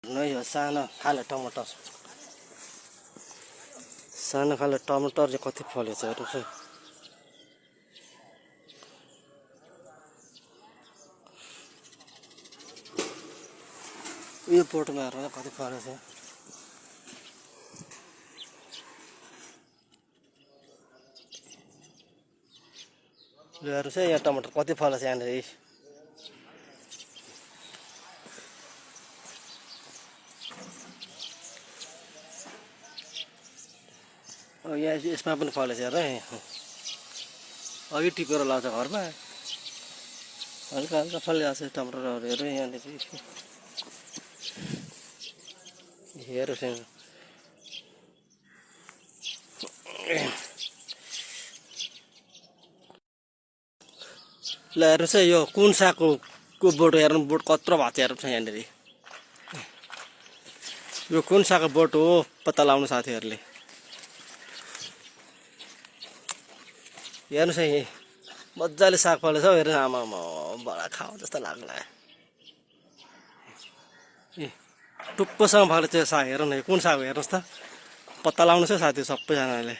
नै यो सानो खाले टमाटर सानो खाले टमाटर चाहिँ कति फलेछ हेर्नुहोस् है। यो बोटमा हेर्नु कति फलेछ। हेर्नुहोस् है यहाँ टमाटर कति फलेछ यहाँनिर। यहाँ यसमा पनि फलेछ हेर है। अघि टिपेर लाउँछ घरमा हल्का हल्का फलिरहेको छ टमाटरहरू हेर यहाँनिर। हेर्नुहोस् यहाँ ल हेर्नुहोस् है यो कुन सागको बोट हेर्नु बोट कत्रो भएको छ हेर्नुहोस् यहाँनिर। यो कुन सागको बोट हो पत्ता लगाउनु साथीहरूले। हेर्नुहोस् है मजाले साग फलेछ हौ हेर्नु आमामा बडा खाऊ जस्तो लाग्ला। ए टुप्पोसँग फलेछ यो साग हेर्नु न कुन साग हो हेर्नुहोस् त पत्ता लगाउनुहोस् है साथी सबैजनाले।